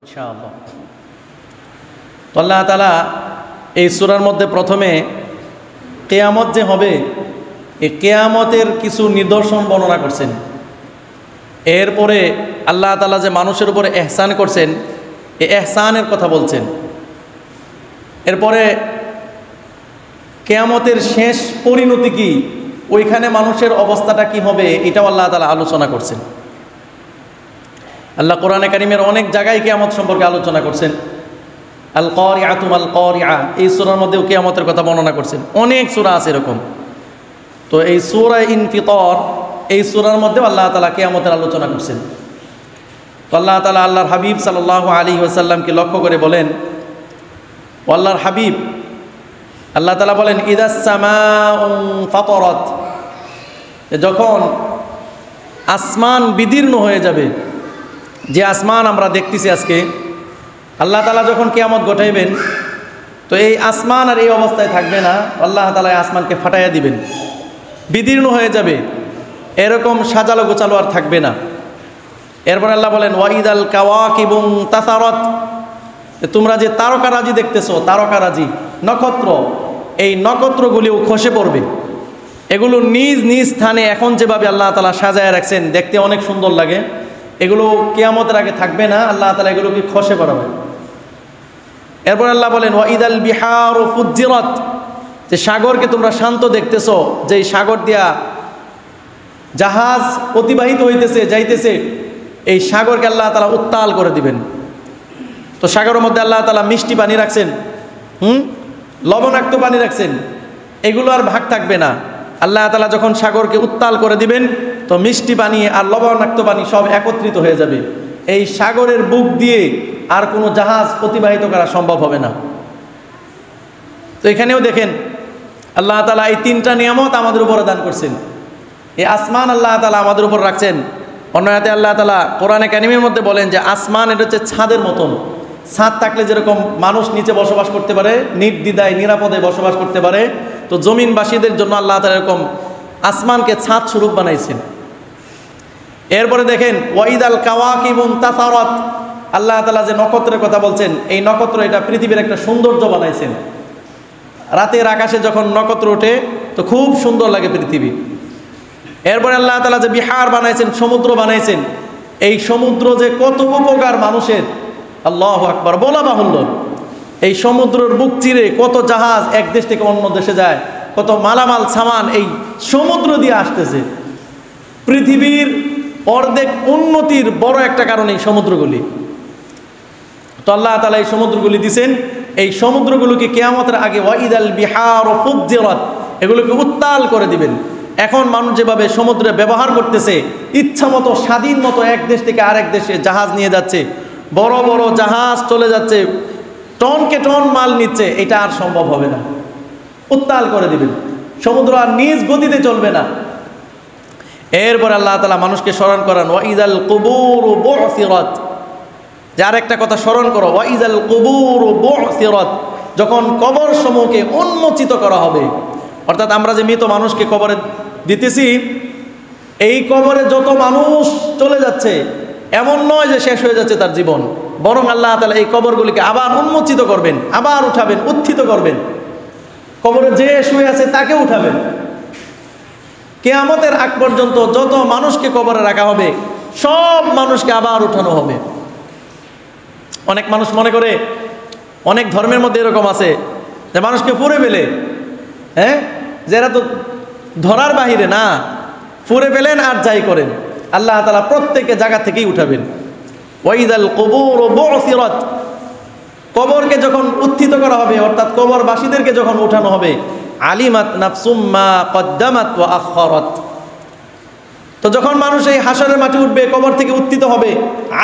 ইনশাআল্লাহ। তো আল্লাহ তাআলা এই সূরার মধ্যে প্রথমে কিয়ামত যে হবে এই কিয়ামতের কিছু নিদর্শন বর্ণনা করছেন। এরপরে আল্লাহ তাআলা যে মানুষের উপরে ইহসান করছেন এই ইহসানের কথা বলছেন। এরপরে কিয়ামতের শেষ পরিণতি কি, ওইখানে মানুষের অবস্থাটা কি হবে, এটাও আল্লাহ তাআলা আলোচনা করছেন। আল্লাহ কোরআনে কারিমের অনেক জায়গায় কিয়ামত সম্পর্কে আলোচনা করছেন। আল কারিআতু মাল কারিআ, এই সূরার মধ্যেও কিয়ামতের কথা বর্ণনা করছেন। অনেক সূরা আছে এরকম। তো এই সূরা ইনফিতর, এই সূরার মধ্যেও আল্লাহ তাআলা কিয়ামতের আলোচনা করছেন। তো আল্লাহ তাআলা আল্লাহর হাবিব সাল্লাল্লাহু আলাইহি ওয়াসাল্লামকে লক্ষ্য করে বলেন, ও আল্লাহর হাবিব, আল্লাহ তাআলা বলেন ইদাস সামাউ ফাতারাত, যখন আসমান বিদীর্ণ হয়ে যাবে, যে আসমান আমরা দেখতেছি আজকে, আল্লাহ তাআলা যখন কিয়ামত ঘটাইবেন তো এই আসমান আর এই অবস্থায় থাকবে না, আল্লাহ তাআলা এই আসমানকে ফাটাইয়া দিবেন, বিদীর্ণ হয়ে যাবে, এরকম সাজালো গোছালো আর থাকবে না। এরপর আল্লাহ বলেন ওয়াইদাল কাওয়াকিবু তাসারাত, তোমরা যে তারকারাজি দেখতেছো, তারকারাজি নক্ষত্র, এই নক্ষত্রগুলিও খসে পড়বে। এগুলো নিজ নিজ স্থানে এখন যেভাবে আল্লাহ তাআলা সাজায় রাখছেন, দেখতে অনেক সুন্দর লাগে, এগুলো কিয়ামতের আগে থাকবে না, আল্লাহ তাআলা এগুলোকে খসে পড়াবে। এরপর আল্লাহ বলেন ওয়াইদাল বিহারু ফুজ্জিরাত, যে সাগরকে তোমরা শান্ত দেখতেছো, যে সাগর দিয়া জাহাজ অতিবাহিত হইতেছে যাইতেছে, এই সাগরকে আল্লাহ তাআলা উত্তাল করে দিবেন। তো সাগরের মধ্যে আল্লাহ তাআলা মিষ্টি পানি রাখছেন, লবণাক্ত পানি রাখছেন, এগুলো আর ভাগ থাকবে না। আল্লাহ তাআলা যখন সাগরকে উত্তাল করে দিবেন তো মিষ্টি পানি আর লবণাক্ত পানি সব একত্রিত হয়ে যাবে। এই সাগরের বুক দিয়ে আর কোনো জাহাজ অতিবাহিত করা সম্ভব হবে না। তো এখানেও দেখেন আল্লাহ তাআলা এই তিনটা নিয়ামত আমাদের উপরে দান করছেন। এই আসমান আল্লাহ তাআলা আমাদের উপর রাখছেন। অন্য আয়াতে আল্লাহ তাআলা কোরআনে কারিমের মধ্যে বলেন যে আসমান এটা হচ্ছে ছাদের মতন। ছাদ থাকলে যেরকম মানুষ নিচে বসবাস করতে পারে, নির্দ্বিধায় নিরাপদে বসবাস করতে পারে, তো জমিনবাসীদের জন্য আল্লাহ তাআলা এরকম আসমানকে ছাদ স্বরূপ বানাইছেন। এরপরে দেখেন ওয়াইদাল কাওয়াকিবু তাসারাত, আল্লাহ তাআলা যে নক্ষত্রের কথা বলছেন, এই নক্ষত্র এটা পৃথিবীর একটা সৌন্দর্য বানাইছেন। রাতের আকাশে যখন নক্ষত্র ওঠে তো খুব সুন্দর লাগে পৃথিবী। এরপরে আল্লাহ তাআলা যে বিহার বানাইছেন, সমুদ্র বানাইছেন, এই সমুদ্র যে কত উপকার মানুষের, আল্লাহু আকবার, বলা বাহুল্য। এই সমুদ্রের বুক চিরে কত জাহাজ এক দেশ থেকে অন্য দেশে যায়, কত মালামাল সামান এই সমুদ্র দিয়ে আসতেছে। পৃথিবীর অর্ধেক উন্নতির বড় একটা কারণ এই সমুদ্রগুলি। তো আল্লাহ তাআলা এই সমুদ্রগুলি দিছেন, এই সমুদ্রগুলোকে কিয়ামতের আগে ওয়াইদাল বিহারু ফুজ্জিরাত, এগুলোকে উত্তাল করে দিবেন। এখন মানুষ যেভাবে সমুদ্রে ব্যবহার করতেছে, ইচ্ছা মতো স্বাধীন মতো এক দেশ থেকে আরেক দেশে জাহাজ নিয়ে যাচ্ছে, বড় বড় জাহাজ চলে যাচ্ছে, টনকে টন মাল নিচ্ছে, এটা আর সম্ভব হবে না। উত্তাল করে দিবেন, সমুদ্র আর নিজ গতিতে চলবে না। এরপর আল্লাহ তাআলা মানুষকে স্মরণ করান ওয়াইদাল কুবুরু বু'সিরাত, যে আরেকটা কথা স্মরণ করো, ওয়াইদাল কুবুরু বু'সিরাত, যখন কবর সমূহকে উন্মোচিত করা হবে। অর্থাৎ আমরা যে মৃত মানুষকে কবরে দিতেছি, এই কবরে যত মানুষ চলে যাচ্ছে, এমন নয় যে শেষ হয়ে যাচ্ছে তার জীবন, বরং আল্লাহ তাআলা এই কবরগুলিকে আবার উন্মোচিত করবেন, আবার উঠাবেন, উত্থিত করবেন। কবরে যে শুয়ে আছে তাকে উঠাবেন। কিয়ামতের আগ পর্যন্ত যত মানুষকে কবরে রাখা হবে সব মানুষকে আবার উঠানো হবে। অনেক মানুষ মনে করে, অনেক ধর্মের মধ্যে এরকম আছে যে মানুষকে পুড়ে ফেলে, যে এরা তো ধরার বাহিরে না, পুড়ে ফেলেন আর যাই করেন, আল্লাহ তাআলা প্রত্যেককে জায়গা থেকেই উঠাবেন। ওয়াইদাল কুবুরু বু'সিরাত, কবরকে যখন উত্থিত করা হবে, অর্থাৎ কবরবাসীদেরকে যখন উঠানো হবে, আলিমাত নাফসুম মা কদ্দামাত ওয়া আখখারাত, তো যখন মানুষ এই হাসরের মাঠে উঠবে, কবর থেকে উত্থিত হবে,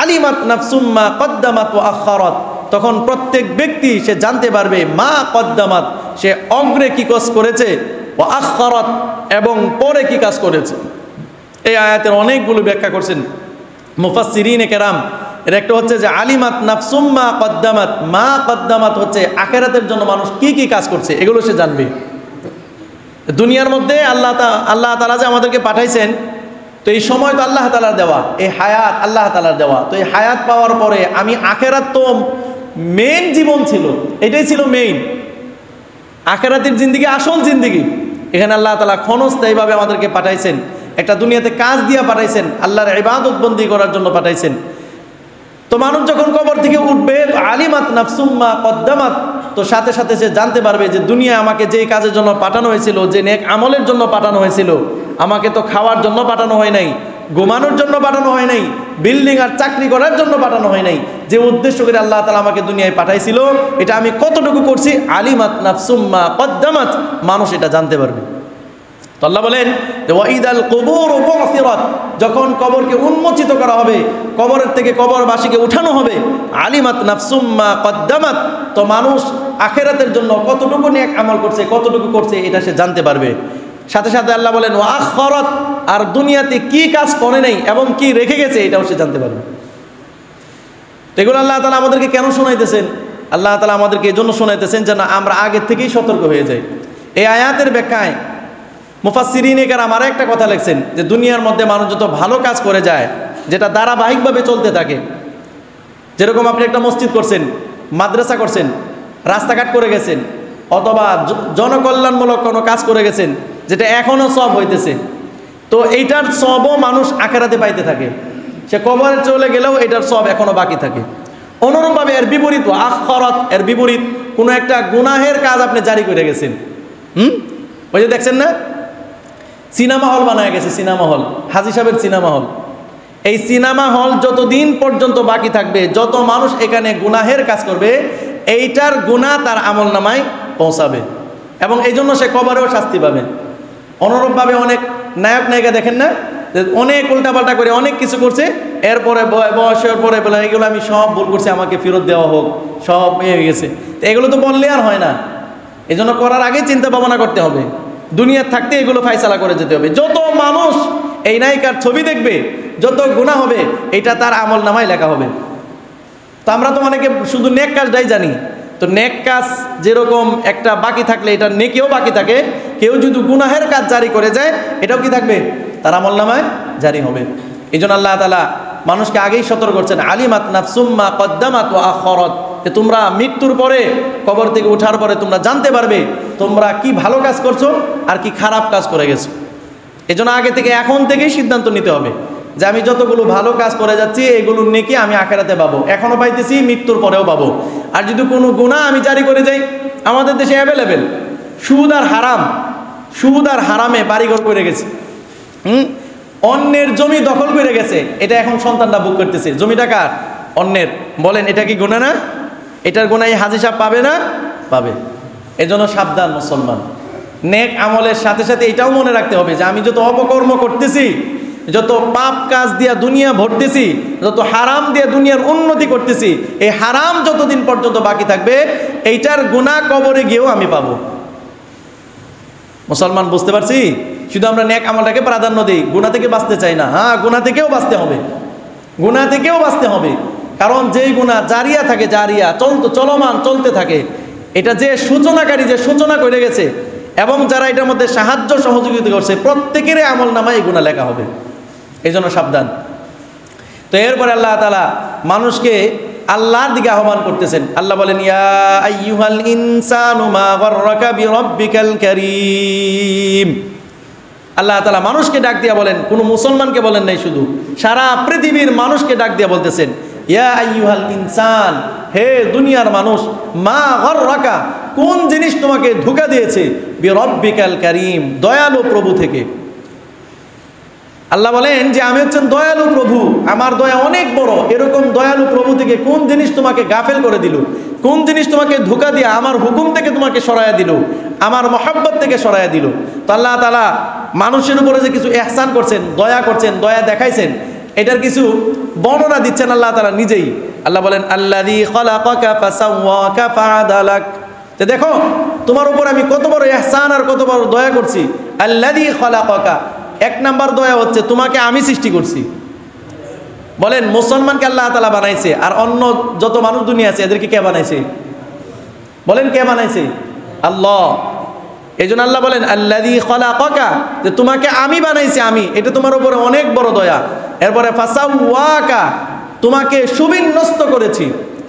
আলিমাত নাফসুম মা কদ্দামাত ওয়া আখখারাত, তখন প্রত্যেক ব্যক্তি সে জানতে পারবে মা কদ্দামাত, সে অগ্রে কি কাজ করেছে, ওয়া আখখারাত, এবং পরে কি কাজ করেছে। এই আয়াতের অনেকগুলো ব্যাখ্যা করছেন মুফাসসিরিনে কেরাম। এর একটা হচ্ছে যে আলিমাত নাফসুম মা কদ্দামাত, মা কদ্দামাত হচ্ছে আখিরাতের জন্য মানুষ কি কি কাজ করছে এগুলো সে জানবে। দুনিয়ার মধ্যে আল্লাহ তাআলা যে আমাদেরকে পাঠাইছেন, তো এই সময় তো আল্লাহ তাআলার দেওয়া, এই হায়াত আল্লাহ তাআলার দেওয়া। তো এই হায়াত পাওয়ার পরে আমি আখেরাত তো মেইন জীবন ছিল, এটাই ছিল মেইন আখেরাতের জিন্দিগি, আসল জিন্দিগি। এখানে আল্লাহ তাআলা ক্ষণস্থায়ীভাবে আমাদেরকে পাঠাইছেন, একটা দুনিয়াতে কাজ দিয়ে পাঠাইছেন, আল্লাহর ইবাদত বন্দি করার জন্য পাঠাইছেন। তো মানুষ যখন কবর থেকে উঠবে, আলিমাত নাফসুম মা কদ্দামাত, তো সাথে সাথে সে জানতে পারবে যে দুনিয়া আমাকে যেই কাজের জন্য পাঠানো হয়েছিল, যে নেক আমলের জন্য পাঠানো হয়েছিল, আমাকে তো খাওয়ার জন্য পাঠানো হয় নাই, ঘুমানোর জন্য পাঠানো হয় নাই, বিল্ডিং আর চাকরি করার জন্য পাঠানো হয় নাই। যে উদ্দেশ্য করে আল্লাহ তাআলা আমাকে দুনিয়ায় পাঠাইছিল, এটা আমি কতটুকু করছি, আলিমাত নাফসুম মা কদ্দামাত, মানুষ এটা জানতে পারবে। তো আল্লাহ বলেন যে ওয়াইদাল কুবুর বুসিরাত, যখন কবরকে উন্মোচিত করা হবে, কবরের থেকে কবরবাসীকে উঠানো হবে, আলিমাত নাফসুম মা কদ্দামাত, তো মানুষ আখিরাতের জন্য কতটুকু নেক আমল করছে, কতটুকু করছে, এটা সে জানতে পারবে। সাথে সাথে আল্লাহ বলেন ওয়া আখরাত, আর দুনিয়াতে কি কাজ করে নাই এবং কি রেখে গেছে, এটাও সে জানতে পারবে। তো এগুলো আল্লাহ তাআলা আমাদেরকে কেন শোনাইতেছেন? আল্লাহ তাআলা আমাদেরকে এই জন্য শোনাইতেছেন যেন আমরা আগে থেকেই সতর্ক হয়ে যাই। এই আয়াতের ব্যাখ্যায় মুফাসসিরিনে কেরাম আর একটা কথা লিখছেন যে দুনিয়ার মধ্যে মানুষ যত ভালো কাজ করে যায়, যেটা ধারাবাহিকভাবে চলতে থাকে, যেরকম আপনি একটা মসজিদ করছেন, মাদ্রাসা করছেন, রাস্তাঘাট করে গেছেন, অথবা জনকল্যাণমূলক কোনো কাজ করে গেছেন, যেটা এখনও সব হইতেছে, তো এইটার সবও মানুষ আখেরাতে পাইতে থাকে। সে কবরে চলে গেলেও এটার সব এখনও বাকি থাকে। অনুরূপভাবে এর বিপরীত আখরাত, এর বিপরীত কোনো একটা গুনাহের কাজ আপনি জারি করে গেছেন, ওই যে দেখছেন না, সিনেমা হল বানায় গেছে, সিনেমা হল, হাজী সাহেবের সিনেমা হল। এই সিনেমা হল যতদিন পর্যন্ত বাকি থাকবে, যত মানুষ এখানে গুনাহের কাজ করবে, এইটার গুনাহ তার আমল নামায় পৌঁছাবে, এবং এই জন্য সে কবরেও শাস্তি পাবে। অনুরূপভাবে অনেক নায়ক নায়িকা দেখেন না, যে অনেক উল্টাপাল্টা করে অনেক কিছু করছে, এরপরে বয়সের পরে বলে এগুলো আমি সব ভুল করছি, আমাকে ফেরত দেওয়া হোক, সব হয়ে গেছে। তো এগুলো তো বললে আর হয় না, এই জন্য করার আগেই চিন্তা ভাবনা করতে হবে, দুনিয়ার থাকতে এগুলো ফাইসালা করে যেতে হবে। যত মানুষ এই নায়িকার ছবি দেখবে, যত গুনাহ হবে, এটা তার আমল নামায় লেখা হবে। তো আমরা তো অনেকে শুধু নেক কাজটাই জানি, তো নেক কাজ যেরকম একটা বাকি থাকলে এটা নেকেও বাকি থাকে, কেউ যদি গুনাহের কাজ জারি করে যায়, এটাও কি থাকবে, তার আমল নামায় জারি হবে। এই জন্য আল্লাহ তাআলা মানুষকে আগেই সতর্ক করছেন, আলিমাত নাফসুম মা কদ্দামাত ওয়া আখরাত, যে তোমরা মৃত্যুর পরে, কবর থেকে ওঠার পরে তোমরা জানতে পারবে তোমরা কি ভালো কাজ করছো আর কি খারাপ কাজ করে গেছো। এই জন্য আগে থেকে, এখন থেকেই সিদ্ধান্ত নিতে হবে যে আমি যতগুলো ভালো কাজ করে যাচ্ছি, এগুলোর নেকি আমি আখেরাতে পাবো, এখনও পাইতেছি, মৃত্যুর পরেও পাবো। আর যদি কোনো গুনাহ আমি জারি করে যাই, আমাদের দেশে অ্যাভেলেবেল সুদ আর হারাম, সুদ আর হারামে বাড়িঘর করে গেছে, অন্যের জমি দখল করে গেছে, এটা এখন সন্তানরা ভোগ করতেছে। জমিটা কার? অন্যের। বলেন এটা কি গুনাহ না? এটার গুনাহ হাজী সাহেব পাবে না? পাবে। এজন্য সাবধান মুসলমান, নেক আমলের সাথে সাথে এটাও মনে রাখতে হবে যে আমি যত অপকর্ম করতেছি, যত পাপ কাজ দিয়া দুনিয়া ভরতেছি, যত হারাম দিয়া দুনিয়ার উন্নতি করতেছি, এই হারাম যতদিন পর্যন্ত বাকি থাকবে, এইটার গুনাহ কবরে গিয়েও আমি পাবো। মুসলমান বুঝতে পারছি? শুধু আমরা নেক আমলটাকে প্রাধান্য দিই, গুনাহ থেকে বাঁচতে চাই না। হ্যাঁ, গুনাহ থেকেও বাঁচতে হবে, গুনাহ থেকেও বাঁচতে হবে। কারণ যেই গুনাহ জারিয়া থাকে, জারিয়া চলমান চলতে থাকে, এটা যে সূচনাকারী, যে সূচনা করে গেছে, এবং যারা এটার মধ্যে সাহায্য সহযোগিতা করছে, প্রত্যেকেরই আমল নামায় এই গুনাহ লেখা হবে। এই জন্য সাবধান। তো এরপরে আল্লাহ তাআলা মানুষকে আল্লাহর দিকে আহ্বান করতেছেন। আল্লাহ বলেন, ইয়া আইয়ুহাল ইনসানু মা গাররাকা বিরাব্বিকাল কারীম। আল্লাহ তাআলা মানুষকে ডাক দিয়া বলেন, কোনো মুসলমানকে বলেন নাই, শুধু সারা পৃথিবীর মানুষকে ডাক দিয়া বলতেছেন, ইয়া আইয়ুহাল ইনসান, হে দুনিয়ার মানুষ, মা গাররাকা, কোন জিনিস তোমাকে ধোঁকা দিয়েছে, বিরাব্বিকাল কারীম, দয়ালু প্রভু থেকে। আল্লাহ বলেন যে আমি হচ্ছেন দয়ালু প্রভু, আমার দয়া অনেক বড়। এরকম দয়ালু প্রভু থেকে কোন জিনিস তোমাকে গাফেল করে দিল, কোন জিনিস তোমাকে ধোঁকা দিয়ে আমার হুকুম থেকে তোমাকে সরাইয়া দিল, আমার মহব্বত থেকে সরাইয়া দিল। তো আল্লাহ তাআলা মানুষের উপরে যে কিছু ইহসান করছেন, দয়া করছেন, দয়া দেখাইছেন, এটার কিছু বর্ণনা দিচ্ছেন আল্লাহ তাআলা নিজেই। আল্লাহ বলেন, আল্লাযী খালাকাকা ফাসাওয়াকা ফাআদালাক, যে দেখো তোমার উপর আমি কত বড় ইহসান আর কত বড় দয়া করছি। আল্লাযী খালাকাকা, এক নাম্বার দয়া হচ্ছে তোমাকে আমি সৃষ্টি করছি। বলেন মুসলমানকে আল্লাহ তাআলা বানাইছে, আর অন্য যত মানুষ দুনিয়া আছে এদেরকে কে বানাইছে? বলেন কে বানাইছে? আল্লাহ। এই জন্য আল্লাহ বলেন আল্লাযী খলাকাকা, যে তোমাকে আমি বানাইছি, আমি, এটা তোমার উপরে অনেক বড় দয়া। এরপরে ফাসাওয়াকা, তোমাকে সুবিন্যস্ত করেছি,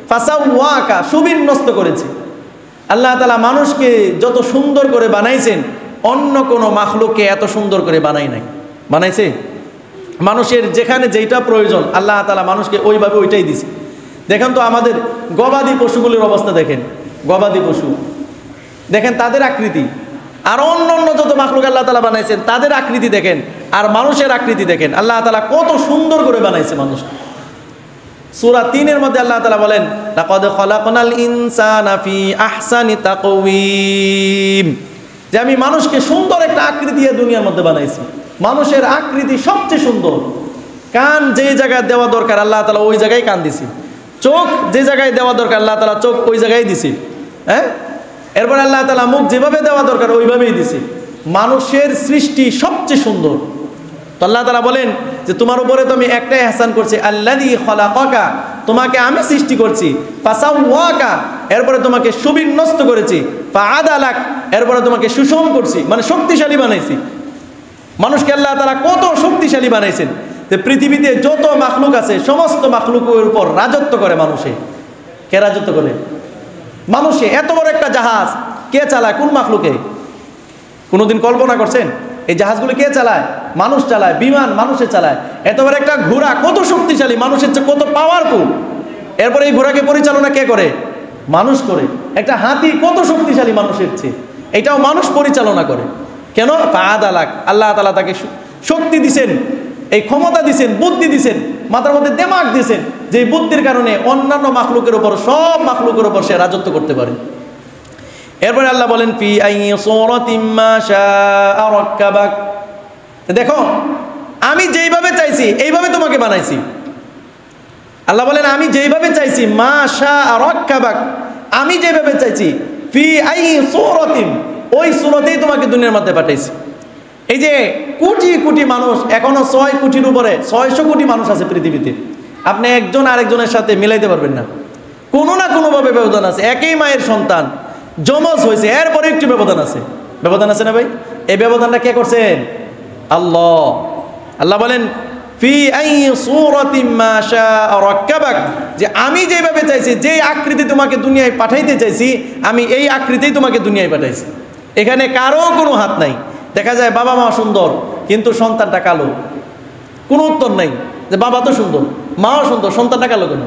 ফাসাওয়াকা সুবিন্যস্ত করেছি। আল্লাহ তাআলা মানুষকে যত সুন্দর করে বানাইছেন অন্য কোনো মাখলুককে এত সুন্দর করে বানাই নাই। বানাইছে? মানুষের যেখানে যেটা প্রয়োজন আল্লাহ তাআলা মানুষকে ওইভাবে ওইটাই দিছে। দেখেন তো আমাদের গবাদি পশুগুলির অবস্থা দেখেন, গবাদি পশু দেখেন তাদের আকৃতি, আর অন্য অন্য যত মাখলুক আল্লাহ তাআলা বানাইছেন তাদের আকৃতি দেখেন, আর মানুষের আকৃতি দেখেন। আল্লাহ তাআলা কত সুন্দর করে বানাইছে মানুষকে। সূরা ৩-এর মধ্যে আল্লাহ তাআলা বলেন লাকাদ খলাকনাল ইনসানা ফি আহসানি তাকওয়িম, যে আমি মানুষকে সুন্দর একটা আকৃতি দিয়ে দুনিয়ার মধ্যে বানাইছি। মানুষের আকৃতি সবচেয়ে সুন্দর। কান যে জায়গায় দেওয়া দরকার আল্লাহ তাআলা ওই জায়গায় কান দিছি, চোখ যে জায়গায় দেওয়া দরকার আল্লাহ তাআলা চোখ ওই জায়গায় দিছি, হ্যাঁ। এরপর আল্লাহ তাআলা মুখ যেভাবে দেওয়া দরকার ওইভাবেই দিছে। মানুষের সৃষ্টি সবচেয়ে সুন্দর। তো আল্লাহ তাআলা বলেন যে তোমার উপরে তো আমি একটাই ইহসান করছি, আল্লাযী খলাকাকা, তোমাকে আমি সৃষ্টি করছি, ফাসাওয়াকা, এরপরে তোমাকে সুবিন্যস্ত করেছি, ফাআদালাক, এরপরে তোমাকে সুষম করছি, মানে শক্তিশালী বানাইছি। মানুষকে আল্লাহ তাআলা কত শক্তিশালী বানাইছেন যে পৃথিবীতে যত মাখলুক আছে সমস্ত মাখলুকের উপর রাজত্ব করে মানুষে। কে রাজত্ব করে? মানুষে। এত বড় একটা জাহাজ কে চালায়? কোন মাখলুকে? কোনোদিন কল্পনা করছেন? এই জাহাজগুলো কে চালায়? মানুষ চালায়। বিমান মানুষে চালায়। এত বড় একটা ঘোড়া কত শক্তিশালী, মানুষের চেয়ে কত পাওয়ারফুল। এরপরে এই ঘোড়াকে পরিচালনা কে করে? মানুষ করে। একটা হাতি কত শক্তিশালী মানুষের চেয়ে, এটাও মানুষ পরিচালনা করে। কেন? ফাআদালাক, আল্লাহ তাআলা তাকে শক্তি দিছেন, এই ক্ষমতা দিছেন, বুদ্ধি দিছেন, মাথার মধ্যে দিমাগ দিছেন, যে বুদ্ধির কারণে অন্যান্য মাখলুকের উপর, সব মাখলুকের উপর সে রাজত্ব করতে পারে। এরপরে আল্লাহ বলেন ফি আইয়ি সূরাতিম মা শাআ রাক্কাবাক, দেখো আমি যেইভাবে চাইছি এইভাবে তোমাকে বানাইছি। আল্লাহ বলেন আমি যেইভাবে চাইছি, মা শাআ রাক্কাবাক, আমি যেভাবে চাইছি, ফি আইয়ি সূরাতিম, ওই সূরাতেই তোমাকে দুনিয়ার মধ্যে পাঠাইছি। এই যে কোটি কোটি মানুষ, এখনো 6 কোটির উপরে, 600 কোটি মানুষ আছে পৃথিবীতে। আপনি একজন আরেকজনের সাথে মিলাইতে পারবেন না, কোনো না কোনোভাবে ব্যবধান আছে। একই মায়ের সন্তান, যমজ হয়েছে, এরপরে একটু ব্যবধান আছে। ব্যবধান আছে না ভাই? এই ব্যবধানটা কে করছেন? আল্লাহ। আল্লাহ বলেন ফি আইয়ি সূরাতিম মা শাআ রাক্কাবাক, যে আমি যেভাবে চাইছি, যেই আকৃতি তোমাকে দুনিয়ায় পাঠাইতে চাইছি, আমি এই আকৃতিই তোমাকে দুনিয়ায় পাঠাইছি। এখানে কারো কোনো হাত নাই। দেখা যায় বাবা মা সুন্দর কিন্তু সন্তানটা কালো, কোনো উত্তর নাই যে বাবা তো সুন্দর, মাও সুন্দর, সন্তানটা কালো কেন?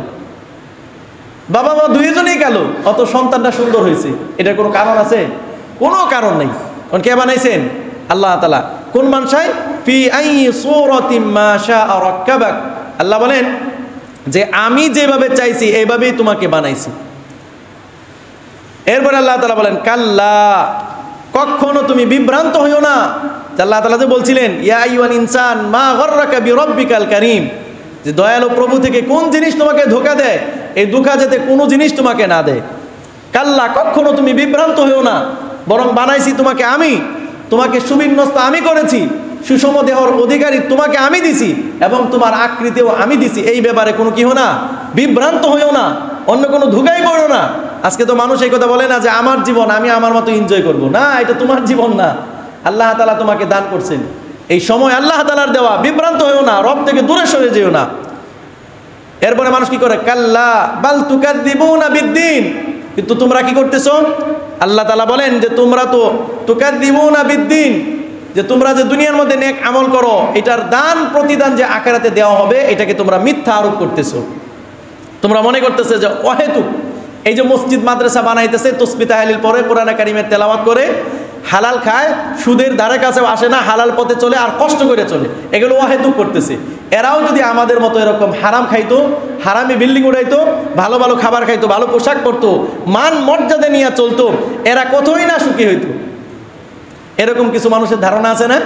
বাবা মা দুইজনেই কালো, অত সন্তানটা সুন্দর হয়েছে, এটার কোনো কারণ আছে? কোনো কারণ নেই। কারণ কে বানাইছেন? আল্লাহ তাআলা। কোন মানসায়? ফি আইয়ি সূরাতিম মা শাআ রাক্কাবাক, আল্লাহ বলেন যে আমি যেভাবে চাইছি এইভাবেই তোমাকে বানাইছি। এরপর আল্লাহ তাআলা বলেন কাল্লা, কখনো তুমি বিভ্রান্ত হইও না। আল্লাহ তাআলা যে বলছিলেন ইয়া আইয়ুহাল ইনসান মা গররাকা বিরব্বিকাল কারীম, যে দয়ালু প্রভু থেকে কোন জিনিস তোমাকে ধোঁকা দেয়, এই ধোঁকা যাতে কোনো জিনিস তোমাকে না দেয়। কাল্লা, কখনো তুমি বিভ্রান্ত হইও না, বরং বানাইছি তোমাকে আমি, তোমাকে সুবিন্যস্ত আমি করেছি, সুষম দেহর অধিকারী তোমাকে আমি দিছি, এবং তোমার আকৃতিও আমি দিছি। এই ব্যাপারে কোনো কি হো না, বিভ্রান্ত হইও না, অন্য কোনো ধোঁকায় পড়ো না। আজকে তো মানুষ এই কথা বলে না যে আমার জীবন আমি আমার মতো এনজয় করব। না, এটা তোমার জীবন না, আল্লাহ তাআলা তোমাকে দান করছেন। এই সময় আল্লাহ তাআলার দেওয়া, বিভ্রান্ত হইও না, রব থেকে দূরে সরে যেও না। এরপরে মানুষ কি করে? কাল্লা বাল তুকাদ্দিবুনা বিদ্দিন, কিন্তু তোমরা কি করতেছো? আল্লাহ তাআলা বলেন যে তোমরা তো তুকাদ্দিবুনা বিদ্দিন, যে তোমরা যে দুনিয়ার মধ্যে নেক আমল করো, এটার দান প্রতিদান যে আখিরাতে দেওয়া হবে, এটাকে তোমরা মিথ্যা আরোপ করতেছো। তোমরা মনে করতেছে যে অহেতুক এই যে মসজিদ মাদ্রাসা বানাইতেছে, তাসবিহ তাহলিল পড়ে, কোরআন কারীমের তেলাওয়াত করে, হালাল খায়, সুদের ধারে কাছেও আসে না, হালাল পথে চলে আর কষ্ট করে চলে, এগুলো অহেতুক করতেছে। এরাও যদি আমাদের মতো এরকম হারাম খাইতো, হারামি বিল্ডিং উড়াইতো, ভালো ভালো খাবার খাইতো, ভালো পোশাক পরতো, মান মর্যাদা নিয়ে চলতো, এরা কতই না সুখী হইতো। এরকম কিছু মানুষের ধারণা আছে না?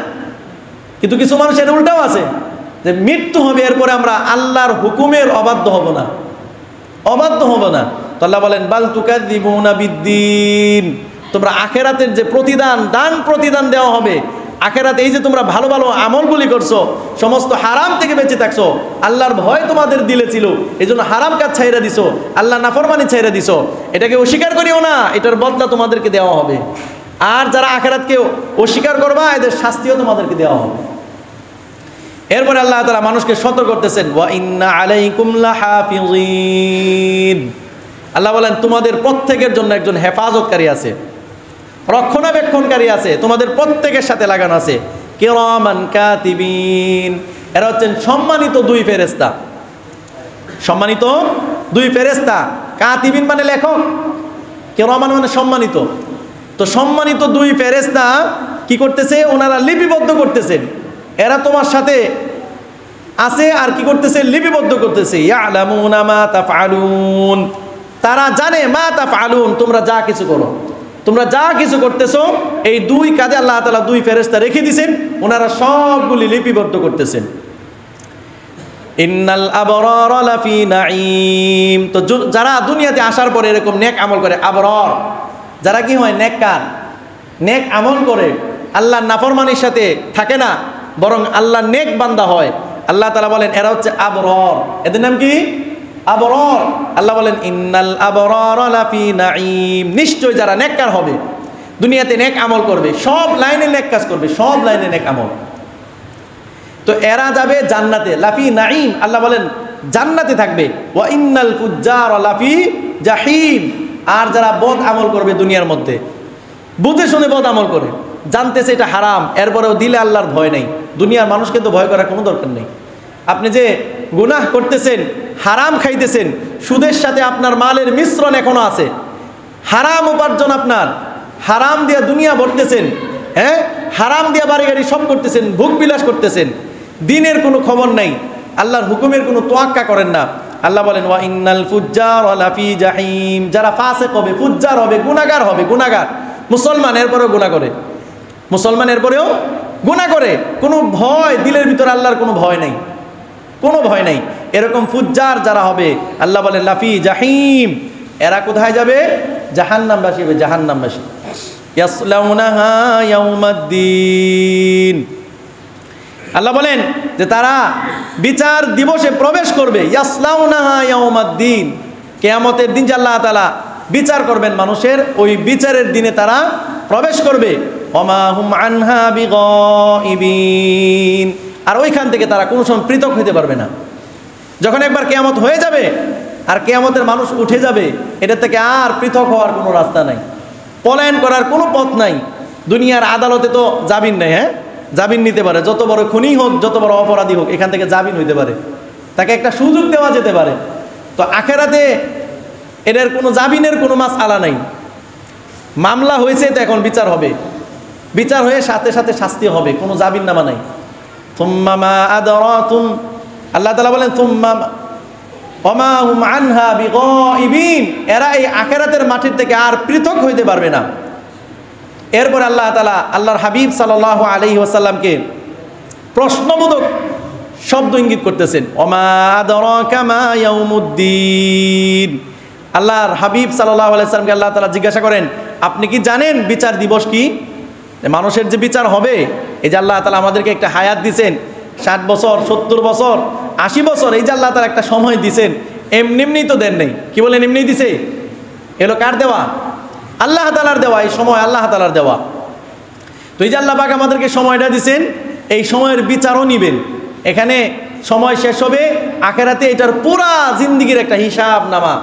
কিন্তু কিছু মানুষের উল্টাও আছে, যে মৃত্যু হবে, এরপরে আমরা আল্লাহর হুকুমের অবাধ্য হব না, অবাধ্য হব না। তো আল্লাহ বলেন বাল তুকাদ্দিবুনা বিদ্দিন, তোমরা আখেরাতের যে প্রতিদান, দান প্রতিদান দেওয়া হবে আখেরাতে, এই যে তোমরা ভালো ভালো আমলগুলি করছো, সমস্ত হারাম থেকে বেঁচে থাকছো, আল্লাহর ভয় তোমাদের দিলে ছিল, এই জন্য হারাম কাজ ছাইরা দিছো, আল্লাহ নাফরমানি ছাইরা দিছো, এটাকে অস্বীকার করিও না, এটার বদলা তোমাদেরকে দেওয়া হবে। আর যারা আখিরাতকে অস্বীকার করবা এদের শাস্তিও তোমাদেরকে দেওয়া হবে। এরপরে আল্লাহ তাআলা মানুষকে সতর্ক করতেছেন, ওয়া ইন্না আলাইকুম লাহাফিজিন। আল্লাহ বলেন তোমাদের প্রত্যেকের জন্য একজন হেফাজতকারী আছে, রক্ষণাবেক্ষণকারী আছে, তোমাদের প্রত্যেকের সাথে লাগানো আছে। কিরামান কাতিবিন, এরা হচ্ছেন সম্মানিত দুই ফেরেশতা। সম্মানিত দুই ফেরেশতা, কাতিবিন মানে লেখক, কিরামান মানে সম্মানিত। তো সম্মানিত দুই ফেরেশতা কি করতেছে? ওনারা লিপিবদ্ধ করতেছেন। এরা তোমার সাথে আছে আর কি করতেছে? লিপিবদ্ধ করতেছে। ইয়ালামুনা মা তাফআলুন, তারা জানে মা তাফআলুন, তোমরা যা কিছু করো, তোমরা যা কিছু করতেছো। এই দুই কাজে আল্লাহ তাআলা দুই ফেরেশতা রেখে দিয়েছেন, ওনারা সবগুলি লিপিবদ্ধ করতেছেন। ইন্নাল আবরার লাফি নাঈম। তো যারা দুনিয়াতে আসার পরে এরকম নেক আমল করে, আবরার যারা কি হয়? নেককার, নেক আমল করে, আল্লাহর নাফরমানির সাথে থাকে না, বরং আল্লাহর নেক বান্দা হয়। আল্লাহ তাআলা বলেন এরা হচ্ছে আবরার। এদের নাম কি? আবরার। আল্লাহ বলেন ইন্নাল আবরার লাফি নাঈম, নিশ্চয় যারা নেককার হবে, দুনিয়াতে নেক আমল করবে, সব লাইনে নেক কাজ করবে, সব লাইনে নেক আমল, তো এরা যাবে জান্নাতে, লাফি নাঈম। আল্লাহ বলেন জান্নাতে থাকবে। ওয়া ইন্নাল ফুজ্জার লাফি জাহিম। আর যারা বদ আমল করবে দুনিয়ার মধ্যে, বুঝে শুনে বদ আমল করে, জানতেছে এটা হারাম, এরপরেও দিলে আল্লাহর ভয় নেই। দুনিয়ার মানুষকে তো ভয় করার কোনো দরকার নেই। আপনি যে গুনাহ করতেছেন, হারাম খাইতেছেন, সুদের সাথে আপনার মালের মিশ্রণ এখনো আছে, হারাম উপার্জন, আপনার হারাম দিয়ে দুনিয়া ভরতেছেন, হ্যাঁ, হারাম দিয়ে বাড়ি গাড়ি সব করতেছেন, ভোগ বিলাস করতেছেন, দিনের কোনো খবর নাই, আল্লাহর হুকুমের কোনো তোয়াক্কা করেন না। আল্লাহ বলেন ওয়া ইন্নাল ফুজ্জার লাফি জাহিম। যারা ফাসিক হবে, ফুজ্জার হবে, গুনাহগার হবে, গুনাহগার, মুসলমান এরপরেও গুনাহ করে, মুসলমান এরপরেও গুনাহ করে, কোনো ভয় দিলের ভিতরে আল্লাহর কোনো ভয় নাই, কোনো ভয় নাই, এরকম ফুজ্জার যারা হবে আল্লাহ বলেন লাফি জাহিম। এরা কোথায় যাবে? জাহান্নামবাসী হবে, জাহান্নামবাসী। ইয়াসলাউনাহা ইয়াউমাদ্দিন। আল্লাহ বলেন যে তারা বিচার দিবসে প্রবেশ করবে। ইয়াসলাউনাহা ইয়াউমাদ্দিন, কিয়ামতের দিন যে আল্লাহ তাআলা বিচার করবেন মানুষের, ওই বিচারের দিনে তারা প্রবেশ করবে। ওমা হুম আনহা বিগাইবিন। আর ওইখান থেকে তারা কোনো সময় পৃথক হতে পারবে না। যখন একবার কিয়ামত হয়ে যাবে আর কিয়ামতের মানুষ উঠে যাবে, এটা থেকে আর পৃথক হওয়ার কোনো রাস্তা নাই, পলায়ন করার কোনো পথ নাই। দুনিয়ার আদালতে তো জামিন নেই, হ্যাঁ, জামিন নিতে পারে, যত বড় খুনি হোক, যত বড় অপরাধী হোক, এখান থেকে জামিন হইতে পারে, তাকে একটা সুযোগ দেওয়া যেতে পারে। তো আখেরাতে এদের কোনো জামিনের কোনো মাসআলা নাই। মামলা হয়েছে তো এখন বিচার হবে, বিচার হয়ে সাথে সাথে শাস্তি হবে, কোনো জামিন নামা নাই। সুম্মা মা আদরাকুম, আল্লাহ তাআলা বলেন সুম্মা ওমা হুম আনহা বিগাইবিন। এরা এই আখিরাতের মাটির থেকে আর পৃথক হইতে পারবে না। এরপর আল্লাহ তাআলা আল্লাহর হাবিব সাল্লাল্লাহু আলাইহি ওয়াসাল্লামকে প্রশ্নবোধক শব্দ ইঙ্গিত করতেছেন, ওমা আদরাকা মা ইয়াউমুদ্দিন। আল্লাহর হাবিব সাল্লাল্লাহু আলাইহি ওয়াসাল্লামকে আল্লাহ তাআলা জিজ্ঞাসা করেন, আপনি কি জানেন বিচার দিবস কি? মানুষের যে বিচার হবে, এই যে আল্লাহ তাআলা আমাদেরকে একটা হায়াত দিয়েছেন, 60 বছর, 70 বছর, 80 বছর, এই যে আল্লাহ তাআলা একটা সময় দিয়েছেন, এমনি তো দেন নাই। কি বলেন এমনি দিছে? এলো কার দেওয়া? আল্লাহ তাআলার দেওয়া। এই সময় আল্লাহ তাআলার দেওয়া। তো এই যে আল্লাহ পাক আমাদেরকে সময়টা দিয়েছেন, এই সময়ের বিচারও নিবেন। এখানে সময় শেষ হবে, আখিরাতে এটার পুরা জিন্দেগির একটা হিসাব নামা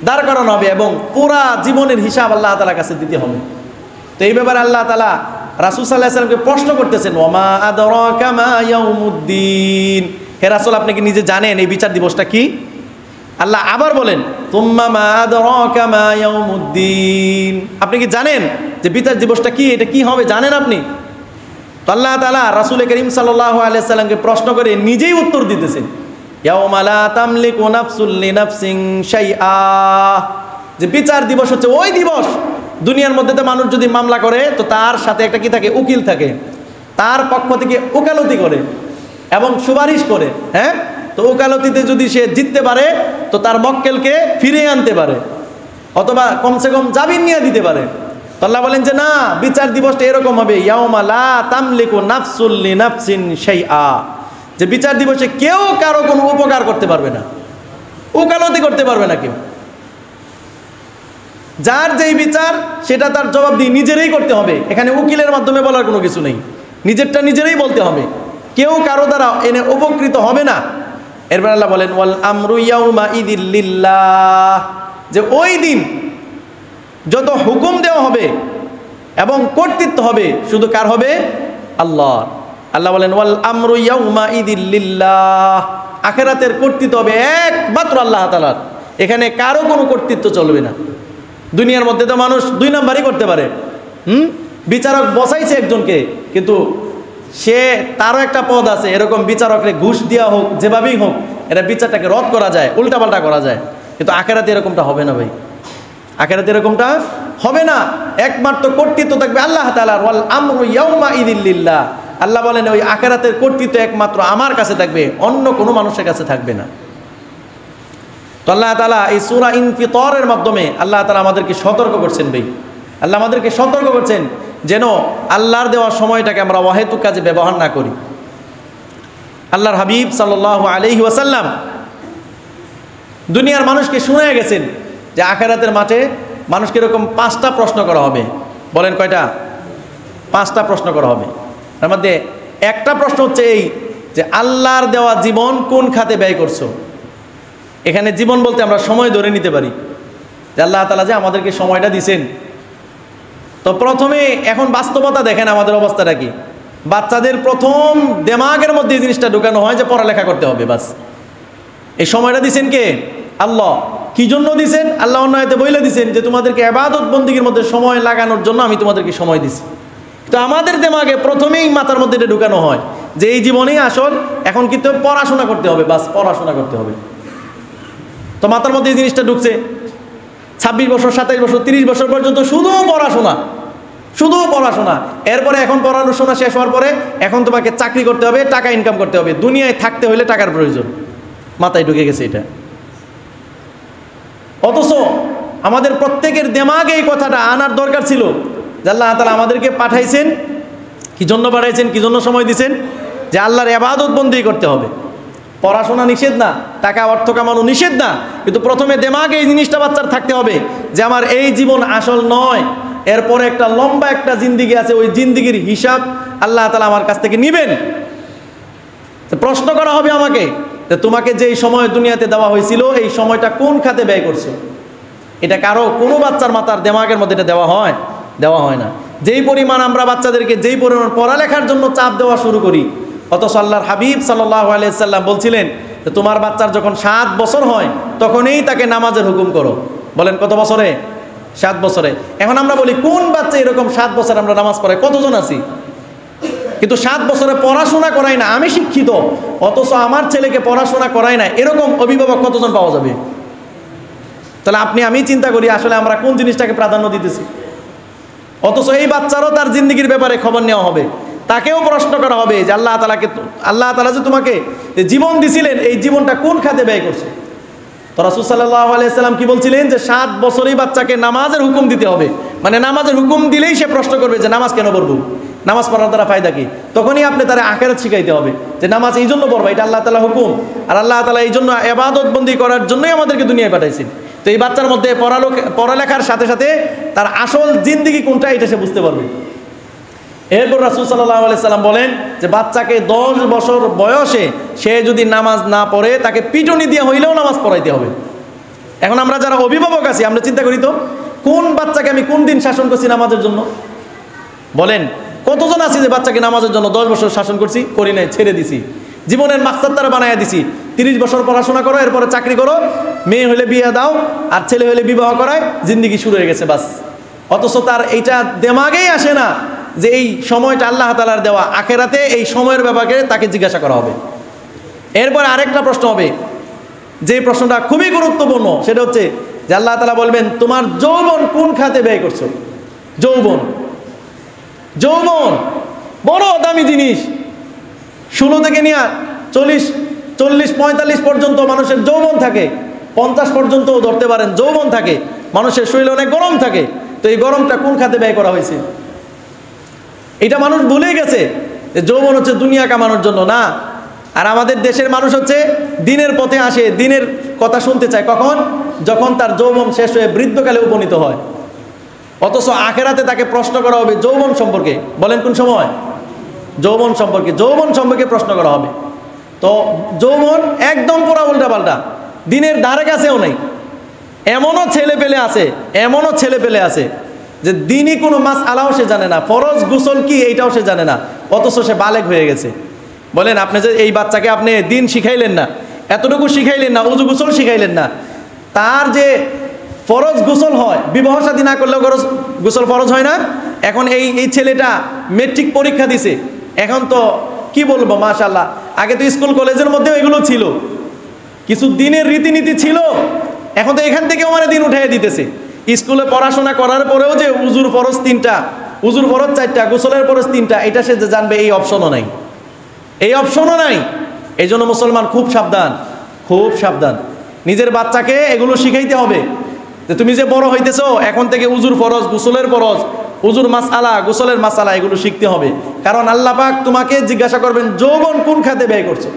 দাঁড় করানো হবে এবং পুরা জীবনের হিসাব আল্লাহ তাআলার কাছে দিতে হবে। তো এই ব্যাপারে আল্লাহ তাআলা রাসূল সাল্লাল্লাহু আলাইহি ওয়াসাল্লামকে প্রশ্ন করতেছেন, ওমা আদরাকা মা ইয়াউমুদ্দিন। হে রাসূল, আপনি কি নিজে জানেন এই বিচার দিবসটা কি? আল্লাহ আবার বলেন, তুম্মা মা আদরাকা মা ইয়াউমুদ্দিন। আপনি কি জানেন যে বিচার দিবসটা কি? এটা কি হবে জানেন আপনি? তো আল্লাহ তাআলা রাসূল করিম সাল্লাল্লাহু আলাইহি ওয়াসাল্লামকে প্রশ্ন করে নিজেই উত্তর দিতেছেন, ইয়াউমা লা তামলিকু নাফসুন লিনাফসিন শাইআ। যে বিচার দিবস হচ্ছে ওই দিবস, দুনিয়ার মধ্যে তো মানুষ যদি মামলা করে তো তার সাথে একটা কি থাকে? উকিল থাকে, তার পক্ষ থেকে ওকালতি করে এবং সুপারিশ করে, হ্যাঁ। তো ওকালতিতে যদি সে জিততে পারে তো তার মক্কেলকে ফিরিয়ে আনতে পারে, অথবা কমসে কম জামিন নিয়ে দিতে পারে। তো আল্লাহ বলেন যে না, বিচার দিবসটা এরকম হবে, ইয়াউমা লা তামলিকু নাফসুন লিনাফসিন শাইআ। যে বিচার দিবসে কেউ কারো কোনো উপকার করতে পারবে না, ওকালতি করতে পারবে না কেউ। যার যেই বিচার সেটা তার জবাব দিয়ে নিজেরই করতে হবে। এখানে উকিলের মাধ্যমে বলার কোনো কিছু নেই, নিজেরটা নিজেরই বলতে হবে, কেউ কারো দ্বারা এনে উপকৃত হবে না। এরপর আল্লাহ বলেন ওয়াল আমরু ইয়াউমা ইযিল লিল্লাহ, যে ওই দিন যত হুকুম দেওয়া হবে এবং কর্তৃত্ব হবে শুধু কার হবে? আল্লাহ। আল্লাহ বলেন ওয়াল আমরু ইয়াউমা ইযিল লিল্লাহ, আখিরাতের কর্তৃত্ব হবে একমাত্র আল্লাহ তাআলার। এখানে কারো কোনো কর্তৃত্ব চলবে না। দুনিয়ার মধ্যে তো মানুষ দুই নাম্বারই করতে পারে। বিচারক বসাইছে একজনকে, কিন্তু সে তারও একটা পদ আছে, এরকম বিচারকরে ঘুষ দেওয়া হোক যেভাবেই হোক এটা বিচারটাকে রদ করা যায়, উল্টাপাল্টা করা যায়। কিন্তু আখিরাতে এরকমটা হবে না ভাই, আখিরাতে এরকমটা হবে না। একমাত্র কর্তৃত্ব থাকবে আল্লাহ তাআলার। ওয়াল আমরু ইয়াউমা ইযিল লিল্লাহ, আল্লাহ বলেন ওই আখিরাতের কর্তৃত্ব একমাত্র আমার কাছে থাকবে, অন্য কোনো মানুষের কাছে থাকবে না। তো আল্লাহ তাআলা এই সূরা ইনফিতরের মাধ্যমে আল্লাহ তাআলা আমাদেরকে সতর্ক করছেন ভাই, আল্লাহ আমাদেরকে সতর্ক করছেন যেন আল্লাহর দেওয়া সময়টাকে আমরা অহেতুক কাজে ব্যবহার না করি। আল্লাহর হাবিব সাল্লাল্লাহু আলাইহি ওয়াসাল্লাম দুনিয়ার মানুষকে শুনিয়ে গেছেন যে আখিরাতের মাঠে মানুষকে এরকম 5টা প্রশ্ন করা হবে। বলেন কয়টা? 5টা প্রশ্ন করা হবে। তার মধ্যে একটা প্রশ্ন হচ্ছে এই যে আল্লাহর দেওয়া জীবন কোন খাতে ব্যয় করছো। এখানে জীবন বলতে আমরা সময় ধরে নিতে পারি, যে আল্লাহ তাআলা যে আমাদেরকে সময়টা দিছেন। তো প্রথমে এখন বাস্তবতা দেখেন আমাদের অবস্থাটা কি। বাচ্চাদের প্রথম দিমাগের মধ্যে এই জিনিসটা ঢুকানো হয় যে পড়ালেখা করতে হবে, বাস। এই সময়টা দিছেন কে? আল্লাহ। কি জন্য দিছেন? আল্লাহ অন্য আয়াতে বলে দিছেন যে তোমাদেরকে ইবাদত বন্দেগীর মধ্যে সময় লাগানোর জন্য আমি তোমাদেরকে সময় দিছি। তো আমাদের দিমাগে প্রথমেই মাথার মধ্যে এটা ঢুকানো হয় যে এই জীবনেই আসল, এখন কিন্তু পড়াশোনা করতে হবে, বাস পড়াশোনা করতে হবে। তো মাথার মধ্যে এই জিনিসটা ঢুকছে। 26 বছর 27 বছর 30 বছর পর্যন্ত শুধু পড়াশোনা, শুধু পড়াশোনা। এরপরে এখন পড়াশোনা শেষ হওয়ার পরে এখন তোমাকে চাকরি করতে হবে, টাকা ইনকাম করতে হবে, দুনিয়ায় থাকতে হলে টাকার প্রয়োজন। মাথায় ঢুকে গেছে এটা। অথচ আমাদের প্রত্যেকের দিমাগে এই কথাটা আনার দরকার ছিল যে আল্লাহ তাআলা আমাদেরকে পাঠাইছেন, কি জন্য পাঠাইছেন, কি জন্য সময় দিয়েছেন? যে আল্লাহর ইবাদত বন্দেগী করতে হবে। পড়াশোনা নিষেধ না, টাকা অর্থ কামানো নিষেধ না, কিন্তু প্রথমে দিমাগে এই জিনিসটা বাচ্চার থাকতে হবে যে আমার এই জীবন আসল নয়, এরপরে একটা লম্বা একটা জিন্দিগি আছে, ওই জিন্দিগির হিসাব আল্লাহ তাআলা আমার কাছ থেকে নেবেন। প্রশ্ন করা হবে আমাকে যে তোমাকে যে সময় দুনিয়াতে দেওয়া হয়েছিল এই সময়টা কোন খাতে ব্যয় করছো। এটা কারো কোনো বাচ্চার মাথার দিমাগের মধ্যে এটা দেওয়া হয়? দেওয়া হয় না। যেই পরিমাণ আমরা বাচ্চাদেরকে যেই পরিমাণ পড়ালেখার জন্য চাপ দেওয়া শুরু করি, অথচ আল্লাহর হাবিব সাল্লাল্লাহু আলাইহি সাল্লাম বলছিলেন যে তোমার বাচ্চার যখন 7 বছর হয় তখনই তাকে নামাজের হুকুম করো। বলেন কত বছরে? 7 বছরে। এখন আমরা বলি কোন বাচ্চা এরকম 7 বছর আমরা নামাজ পড়াই? কতজন আছি? কিন্তু 7 বছরে পড়াশোনা করাই না, আমি শিক্ষিত অথচ আমার ছেলেকে পড়াশোনা করাই না, এরকম অভিভাবক কতজন পাওয়া যাবে? তাহলে আপনি আমি চিন্তা করি আসলে আমরা কোন জিনিসটাকে প্রাধান্য দিতেছি। অথচ এই বাচ্চারও তার জিন্দিগির ব্যাপারে খবর নেওয়া হবে, তাকেও প্রশ্ন করা হবে যে আল্লাহ তাআলা যে তোমাকে জীবন দিছিলেন এই জীবনটা কোন খাতে ব্যয় করছে। তো রাসূল সাল্লাল্লাহু আলাইহি সাল্লাম কি বলছিলেন যে 7 বছরেই বাচ্চাকে নামাজের হুকুম দিতে হবে। মানে নামাজের হুকুম দিলেই সে প্রশ্ন করবে যে নামাজ কেন পড়বো, নামাজ পড়ার দ্বারা ফায়দা কি। তখনই আপনি তারা আখিরাত শিখাইতে হবে যে নামাজ এই জন্য পড়বা, এটা আল্লাহ তাআলা হুকুম, আর আল্লাহ তাআলা এই জন্য ইবাদত বন্দেগী করার জন্যই আমাদেরকে দুনিয়ায় পাঠাইছেন। তো এই বাচ্চার মধ্যে পড়ালেখার সাথে সাথে তার আসল জিন্দিগি কোনটা এটা সে বুঝতে পারবে। এরপর রাসূল সাল্লাল্লাহু আলাইহি সাল্লাম বলেন যে বাচ্চাকে 10 বছর বয়সে সে যদি নামাজ না পড়ে তাকে পিটুনি দিয়ে হইলেও নামাজ পড়াইতে হবে। এখন আমরা যারা অভিভাবক আছি আমরা চিন্তা করি তো কোন বাচ্চাকে আমি কোন দিন শাসন করছি নামাজের জন্য? বলেন কতজন আছি যে বাচ্চাকে নামাজের জন্য 10 বছর শাসন করছি? করি নাই, ছেড়ে দিছি। জীবনের মাকসাদ তারা বানাইয়া দিছি 30 বছর পড়াশোনা করো, এরপরে চাকরি করো, মেয়ে হলে বিয়ে দাও, আর ছেলে হলে বিবাহ করায়, জিন্দিগি শুরু হয়ে গেছে বাস। অথচ তার এইটা দিমাগেই আসে না যে এই সময়টা আল্লাহ তাআলার দেওয়া, আখিরাতে এই সময়ের ব্যাপারে তাকে জিজ্ঞাসা করা হবে। এরপর আরেকটা প্রশ্ন হবে, যে প্রশ্নটা খুবই গুরুত্বপূর্ণ, সেটা হচ্ছে যে আল্লাহ তাআলা বলবেন তোমার যৌবন কোন খাতে ব্যয় করছো। যৌবন, যৌবন বড় দামি জিনিস। 16 থেকে নিয়ে 40, 45 পর্যন্ত মানুষের যৌবন থাকে, 50 পর্যন্ত ধরতে পারেন যৌবন থাকে। মানুষের শরীরে অনেক গরম থাকে, তো এই গরমটা কোন খাতে ব্যয় করা হয়েছে? এটা মানুষ ভুলে গেছে যে যৌবন হচ্ছে দুনিয়া কামানোর জন্য না, আর আমাদের দেশের মানুষ হচ্ছে দিনের পথে আসে, দিনের কথা শুনতে চায় কখন? যখন তার যৌবন শেষ হয়ে বৃদ্ধকালে উপনীত হয়। অথচ আখেরাতে তাকে প্রশ্ন করা হবে যৌবন সম্পর্কে। বলেন কোন সময়? যৌবন সম্পর্কে, যৌবন সম্পর্কে প্রশ্ন করা হবে। তো যৌবন একদম পুরা উল্টাপাল্টা, দিনের ধারে কাছেও নেই। এমনও ছেলে পেলে আছে যে দিনই কোনো মাস আলাও সে জানে না, ফরজ গোসল কি এইটাও সে জানে না, অথচ সে বালেগ হয়ে গেছে। বলেন আপনি যে এই বাচ্চাকে আপনি দিন শিখাইলেন না, এতটুকু শিখাইলেন না, উজু গোসল শিখাইলেন না, তার যে ফরজ গোসল হয়, বিবাহ শাদী না করলেও গোসল ফরজ হয় না। এখন এই ছেলেটা মেট্রিক পরীক্ষা দিছে, এখন তো কি বলবো মাশাআল্লাহ, আগে তো স্কুল কলেজের মধ্যেও এগুলো ছিল, কিছু দিনের রীতিনীতি ছিল, এখন তো এখান থেকেও মানে দিন উঠাই দিতেছে। স্কুলে পড়াশোনা করার পরেও যে উজুর ফরজ 3টা, উজুর ফরজ 4টা, গোসলের ফরজ 3টা, এটা সে যে জানবে এই অপশনও নাই, এই অপশনও নাই। এই জন্য মুসলমান খুব সাবধান, খুব সাবধান। নিজের বাচ্চাকে এগুলো শিখাইতে হবে যে তুমি যে বড় হইতেছো, এখন থেকে উজুর ফরজ, গোসলের ফরজ, উজুর মাসআলা, গোসলের মাসআলা এগুলো শিখতে হবে। কারণ আল্লাহ পাক তোমাকে জিজ্ঞাসা করবেন যৌবন কোন খাতে ব্যয় করছো।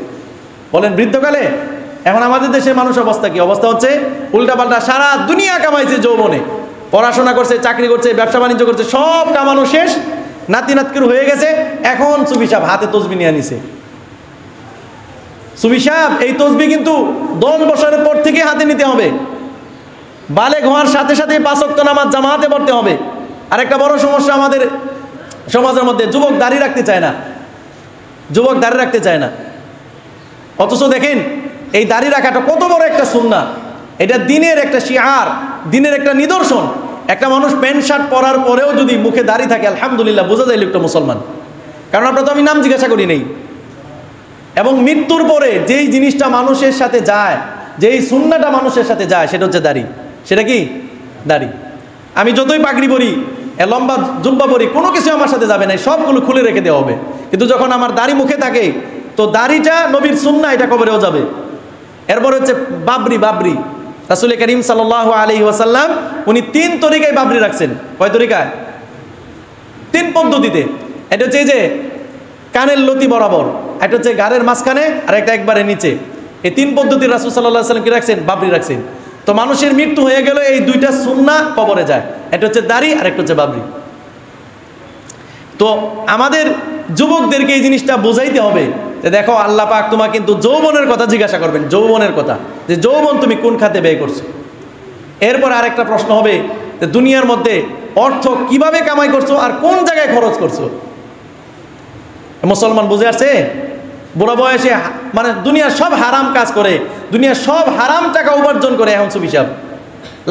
বলেন বৃদ্ধকালে। এখন আমাদের দেশের মানুষ অবস্থা কি? অবস্থা হচ্ছে উল্টাপাল্টা, সারা দুনিয়া কামাইছে যৌবনে, পড়াশোনা করছে, চাকরি করছে, ব্যবসা বাণিজ্য করছে, সব কামানো শেষ, নাতি নাতকির হয়ে গেছে, এখন সুবি সাহেব হাতে তসবি নিয়ে নিছে। সুবি সাহেব এই তসবি কিন্তু 10 বছরের পর থেকে হাতে নিতে হবে, বালেগ হওয়ার সাথে সাথে 5 ওয়াক্ত নামাজ জামাতে পড়তে হবে। আরেকটা বড় সমস্যা আমাদের সমাজের মধ্যে, যুবক দাঁড়িয়ে রাখতে চায় না, যুবক দাঁড়িয়ে রাখতে চায় না। অথচ দেখেন এই দাঁড়িয়ে রাখাটা কত বড় একটা সুন্নাহ, এটা দিনের একটা শিআর, দিনের একটা নিদর্শন। একটা মানুষ প্যান্ট শার্ট পরার পরেও যদি মুখে দাঁড়িয়ে থাকে, আলহামদুলিল্লাহ, বোঝা যায় লোকটা মুসলমান। কারণ আপনার তো আমি নাম জিজ্ঞাসা করি নেই। এবং মৃত্যুর পরে যেই জিনিসটা মানুষের সাথে যায়, যেই সুন্নাহটা মানুষের সাথে যায়, সেটা হচ্ছে দাড়ি। সেটা কি? দাড়ি। আমি যতই পাগড়ি পরি, লম্বা জুব্বা পরি, কোনো কিছু আমার সাথে যাবে না, সবগুলো খুলে রেখে দেওয়া হবে। কিন্তু যখন আমার দাড়ি মুখে থাকে, তো দাড়িটা নবীর সুন্নাহ, এটা কবরেও যাবে। এরপর হচ্ছে বাবরি। রাসূল করিম সাল্লাল্লাহু আলাইহি ওয়াসাল্লাম উনি 3 তরিকায় বাবরি রাখছেন। কয় তরিকায়? 3 পদ্ধতিতে। এটা হচ্ছে এই যে কানের লতি বরাবর, এটা হচ্ছে গাড়ের মাঝখানে, আর একটা একবারে নিচে। এই 3 পদ্ধতির রাসূল সাল্লাল্লাহু আলাইহি ওয়াসাল্লাম কি রাখছেন? বাবরি রাখছেন। তো মানুষের মৃত্যু হয়ে গেল, এই 2টা সুন্নাহ কবরে যায়, এটা হচ্ছে দাড়ি আর একটা হচ্ছে বাবরি। তো আমাদের যুবকদেরকে এই জিনিসটা বোঝাইতে হবে যে দেখো আল্লাহ পাক তোমাকে কিন্তু যৌবনের কথা জিজ্ঞাসা করবেন, যৌবনের কথা, যে যৌবন তুমি কোন খাতে ব্যয় করছো। এরপর আরেকটা প্রশ্ন হবে যে দুনিয়ার মধ্যে অর্থ কিভাবে কামাই করছো আর কোন জায়গায় খরচ করছো। মুসলমান বুঝে আসছে? বুড়া বয়সে মানে দুনিয়ার সব হারাম কাজ করে, দুনিয়ার সব হারাম টাকা উপার্জন করে, এখন সুবি সাহেব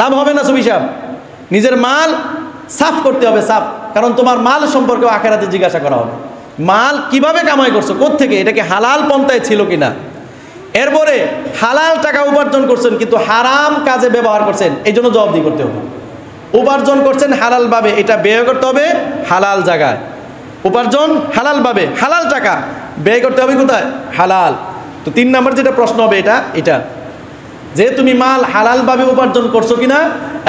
লাভ হবে না। সুবি সাহেব নিজের মাল সাফ করতে হবে, সাফ। কারণ তোমার মাল সম্পর্কে আখিরাতে জিজ্ঞাসা করা হবে। মাল কিভাবে কামাই করছো, কোত্থেকে, এটা কি হালাল পন্থায় ছিল কিনা। এরপরে হালাল টাকা উপার্জন করছেন কিন্তু হারাম কাজে ব্যবহার করছেন, এই জন্য জবাবদিহি করতে হবে। উপার্জন করছেন হালালভাবে, এটা ব্যয় করতে হবে হালাল জায়গায়। উপার্জন হালালভাবে, হালাল টাকা ব্যয় করতে হবে কোথায়? হালাল। তো 3 নম্বর যেটা প্রশ্ন হবে এটা যে তুমি মাল হালালভাবে উপার্জন করছো কিনা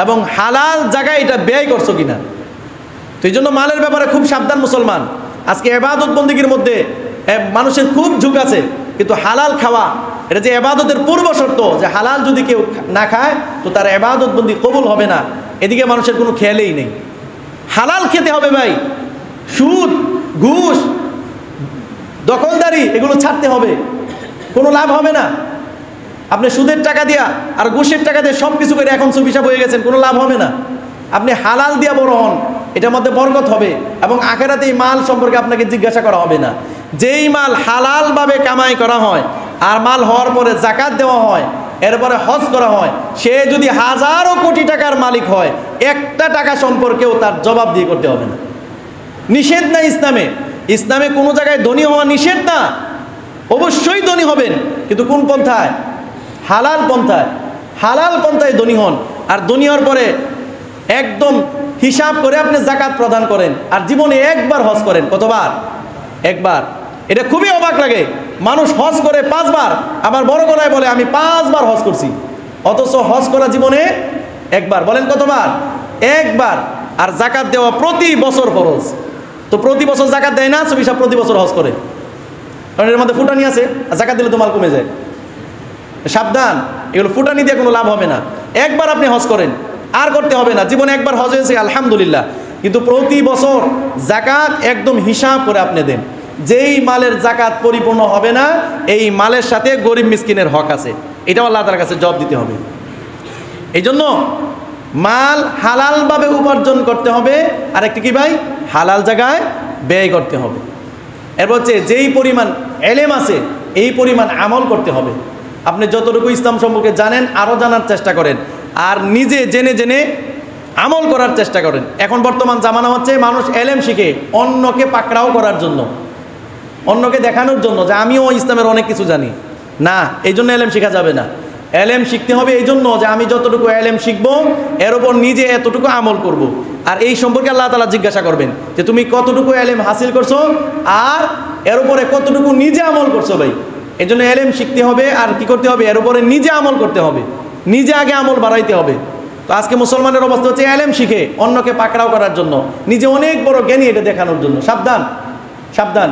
এবং হালাল জায়গায় এটা ব্যয় করছো কিনা। তো এই জন্য মালের ব্যাপারে খুব সাবধান মুসলমান। আজকে ইবাদত বন্দেগীর মধ্যে মানুষের খুব ঝুঁক আছে, কিন্তু হালাল খাওয়া এটা যে ইবাদতের পূর্ব শর্ত, যে হালাল যদি কেউ না খায় তো তার ইবাদত বন্দি কবুল হবে না, এদিকে মানুষের কোনো খেয়ালেই নেই। হালাল খেতে হবে ভাই, সুদ, ঘুষ, দখলদারি এগুলো ছাড়তে হবে, কোনো লাভ হবে না। আপনি সুদের টাকা দিয়া আর ঘুষের টাকা দিয়ে সব কিছু করে এখন সুবিশাপ হয়ে গেছেন, কোনো লাভ হবে না। আপনি হালাল দিয়া বড় হন, এটার মধ্যে বরকত হবে এবং আখিরাতে এই মাল সম্পর্কে আপনাকে জিজ্ঞাসা করা হবে না। যেই মাল হালালভাবে কামাই করা হয় আর মাল হওয়ার পরে যাকাত দেওয়া হয়, এরপরে হজ করা হয়, সে যদি হাজারো কোটি টাকার মালিক হয়, একটা টাকা সম্পর্কেও তার জবাব দিয়ে করতে হবে না। নিষেধ না ইসলামে, ইসলামে কোনো জায়গায় ধনী হওয়া নিষেধ না, অবশ্যই ধনী হবেন, কিন্তু কোন পন্থায়? হালাল পন্থায়। হালাল পন্থায় ধনী হন, আর ধনী হওয়ার পরে একদম হিসাব করে আপনি যাকাত প্রদান করেন, আর জীবনে একবার হজ করেন। কতবার? একবার। এটা খুবই অবাক লাগে, মানুষ হজ করে 5 বার, আবার বড় গলায় বলে আমি 5 বার হজ করছি, অথচ হজ করা জীবনে একবার। বলেন কতবার? একবার। আর যাকাত দেওয়া প্রতি বছর ফরজ। তো প্রতি বছর যাকাত দেয় না, সুবি সাহেব প্রতি বছর হজ করে। কারণ এর মধ্যে ফুটানি আছে, আর জাকাত দিলে তো মাল কমে যায়। সাবধান, এগুলো ফুটানি দিয়ে কোনো লাভ হবে না। একবার আপনি হজ করেন, আর করতে হবে না। জীবনে একবার হজ হয়েছে আলহামদুলিল্লাহ, কিন্তু প্রতি বছর জাকাত একদম হিসাব করে আপনি দেন। যেই মালের জাকাত পরিপূর্ণ হবে না, এই মালের সাথে গরিব মিসকিনের হক আছে, এটাও আল্লাহ তাআলার কাছে জবাব দিতে হবে। এই জন্য মাল হালালভাবে উপার্জন করতে হবে, আর একটি কি ভাই, হালাল জায়গায় ব্যয় করতে হবে। এরপর হচ্ছে যেই পরিমাণ এলেম আছে এই পরিমাণ আমল করতে হবে। আপনি যতটুকু ইসলাম সম্পর্কে জানেন আরও জানার চেষ্টা করেন, আর নিজে জেনে জেনে আমল করার চেষ্টা করেন। এখন বর্তমান জামানা হচ্ছে মানুষ এলেম শিখে অন্যকে পাকড়াও করার জন্য, অন্যকে দেখানোর জন্য যে আমিও ইসলামের অনেক কিছু জানি। না, এই জন্য এলেম শেখা যাবে না। এলেম শিখতে হবে এই জন্য যে আমি যতটুকু এলেম শিখবো এর ওপর নিজে এতটুকু আমল করব। আর এই সম্পর্কে আল্লাহ তাআলা জিজ্ঞাসা করবেন যে তুমি কতটুকু এলেম হাসিল করছো আর এর উপরে কতটুকু নিজে আমল করছো ভাই। এই জন্য এলেম শিখতে হবে, আর কি করতে হবে, এর উপরে নিজে আমল করতে হবে, নিজে আগে আমল বাড়াইতে হবে। তো আজকে মুসলমানের অবস্থা হচ্ছে এলেম শিখে অন্যকে পাকড়াও করার জন্য, নিজে অনেক বড় জ্ঞানী এটা দেখানোর জন্য। সাবধান, সাবধান।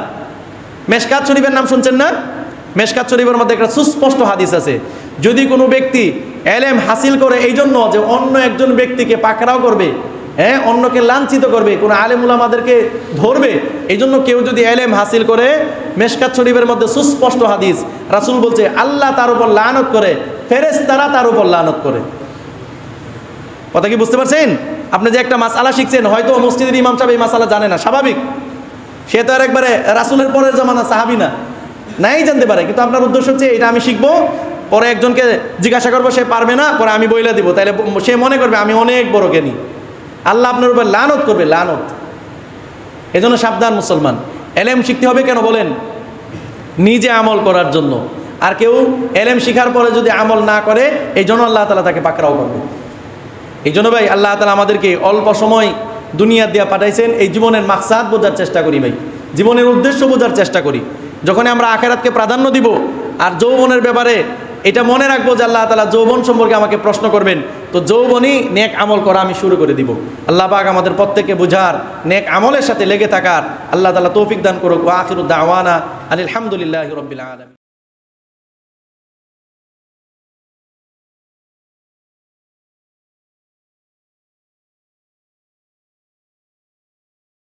মেশকাত শরীফের নাম শুনছেন না? মেশকাত শরীফের মধ্যে একটা সুস্পষ্ট হাদিস আছে, যদি কোনো ব্যক্তি এলেম হাসিল করে এই জন্য যে অন্য একজন ব্যক্তিকে পাকড়াও করবে, হ্যাঁ, অন্যকে লাঞ্ছিত করবে, কোনো আলেম উলামাদেরকে ধরবে, এই জন্য কেউ যদি এলেম হাসিল করে, মেশকাত শরীফের মধ্যে সুস্পষ্ট হাদিস, রাসূল বলছে আল্লাহ তার উপর লানত করে, ফেরেশতারা তার উপর লানত করে। কথা কি বুঝতে পারছেন? আপনি যে একটা মাসআলা শিখছেন, হয়তো মসজিদের ইমাম সাহেব এই মাসআলা জানে না, স্বাভাবিক, সে তো আর একবারে রাসূলের পরের জামানা সাহাবী না, নাই জানতে পারে, কিন্তু আপনার উদ্দেশ্য হচ্ছে এটা আমি শিখবো, পরে একজনকে জিজ্ঞাসা করবো, সে পারবে না, পরে আমি বইলা দিব, তাহলে সে মনে করবে আমি অনেক বড় জ্ঞানী, আল্লাহ আপনার উপর লানত করবে, লানত। এজন্য সাবধান মুসলমান, এলেম শিখতে হবে কেন বলেন? নিজে আমল করার জন্য। আর কেউ এলেম শিখার পরে যদি আমল না করে, এই জন্য আল্লাহ তাআলা তাকে পাকড়াও করবে। এই জন্য ভাই আল্লাহ তাআলা আমাদেরকে অল্প সময় দুনিয়া দিয়া পাঠাইছেন, এই জীবনের মাকসাদ বোঝার চেষ্টা করি ভাই, জীবনের উদ্দেশ্য বোঝার চেষ্টা করি। যখন আমরা আখিরাতকে প্রাধান্য দিব আর যৌবনের ব্যাপারে এটা মনে রাখবো যে আল্লাহ তাআলা যৌবন সম্পর্কে আমাকে প্রশ্ন করবেন, তো যৌবনই নেক আমল করা আমি শুরু করে দিব। আল্লাহ পাক আমাদের প্রত্যেককে বুঝার, নেক আমলের সাথে লেগে থাকার আল্লাহ তাআলা তৌফিক দান করুক। ওয়া আখিরু দাওয়ানা আলহামদুলিল্লাহি রাব্বিল আলামিন।